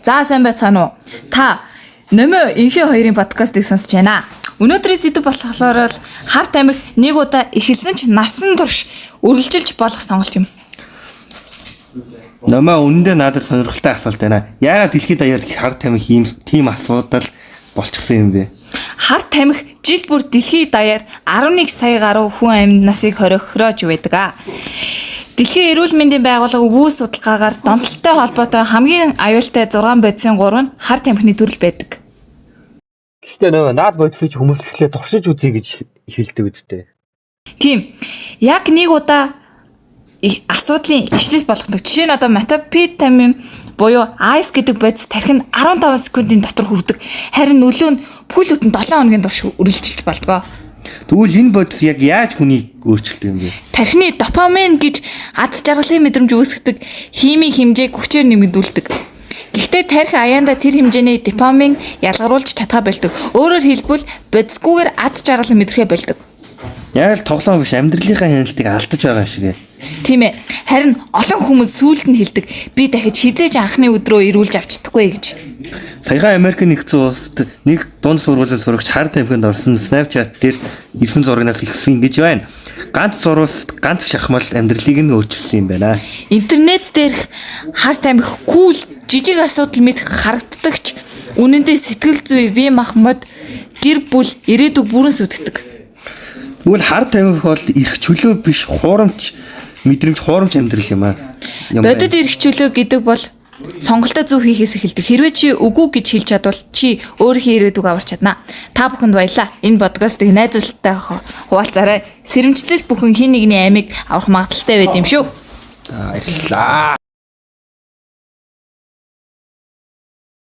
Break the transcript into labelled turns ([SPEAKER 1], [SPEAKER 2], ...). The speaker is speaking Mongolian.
[SPEAKER 1] За сайн байцгаана уу? Та Номё инхээ хоёрын подкастыг сонсож байна. Өнөөдрийн сэдв болохоор харт амих нэг удаа ихэлсэн ч нарсан турш үргэлжилж болох сонголт юм.
[SPEAKER 2] Номоо үнэндээ надад сонирхолтой асуулт байна. Яагаад дэлхийд даяар харт амих тийм асуудал болчихсон юм бэ?
[SPEAKER 1] Харт амих жил бүр дэлхийд даяар 11 сая гаруй хүн амьнасыг хоригхроож байдаг. Дэлхийн эрүүл мэндийн байгууллага өвөө судалгаагаар донтолтой холбоотой хамгийн аюултай 6 бодисын 3 нь харт амхны төрөл байдаг.
[SPEAKER 2] Гэхдээ нөө наад бодисыг хүмүүс ихлээр туршиж үзье гэж хэлдэг үстэй.
[SPEAKER 1] Тийм. Яг нэг удаа асуудлын ишлэл болгодог. Жишээ нь одоо метамфетамин буюу айс гэдэг бодис тархинд 15 секундын дотор хүрдэг. Харин нөлөө нь бүхэл бүтэн 7 хоногийн турш үргэлжилж болдгоо.
[SPEAKER 2] Тэгвэл энэ бодис яг яаж хүнийг өөрчилдөг юм бэ?
[SPEAKER 1] Тархины допамин гэж аз жаргалын мэдрэмж үүсгэдэг химийн хэмжээг хүчээр нэмэгдүүлдэг. Гэхдээ тархи аяанда тэр хэмжээний допамин ялгаруулж чадхаа болдог. Өөрөөр хэлбэл бодисгүйгээр аз жаргал мэдрэхэ болдог.
[SPEAKER 2] Яг л тоглоом биш амьдралынхаа хяналтыг алдаж байгаа шиг ээ.
[SPEAKER 1] Тийм ээ. Харин олон хүмүүс сүүлд нь хэлдэг. Би дахиж хизээж анхны өдрөө ирүүлж авчихдаггүй гэж.
[SPEAKER 2] Саяхан Америк нэгдсэн улсад нэг дунд сургуулийн сурагч харт амхинд орсон Snapchat дээр ирсэн зурагнаас ихсэн гэж байна. Ганц зурвас ганц шахмал амьдралыг нь өөрчилсөн юм байна.
[SPEAKER 1] Интернет дээрх харт амих кул жижиг асуудал мэд харагддагч үнэндээ сэтгэл зүй бие махбод гэр бүл ирээдүг бүрэн сүтгдэг.
[SPEAKER 2] Тэгвэл харт амих бол эрх чөлөө биш хуурамч мэдрэмж хуурамч амьдрал юм аа.
[SPEAKER 1] Бодит эрх чөлөө гэдэг бол сонголтоо зөв хийхээс эхэлдэг. Хэрвээ чи үгүй гэж хэлж чадвал чи өөрийнхөө ирээдүг аварч чадна. Та бүхэнд баярлалаа. Энэ подкастыг найзуулттай хуваалцаарай. Сэрэмжлэл бүхэн хин нэгний амийг авах магадaltaй байд юм шүү.
[SPEAKER 2] Баярлалаа.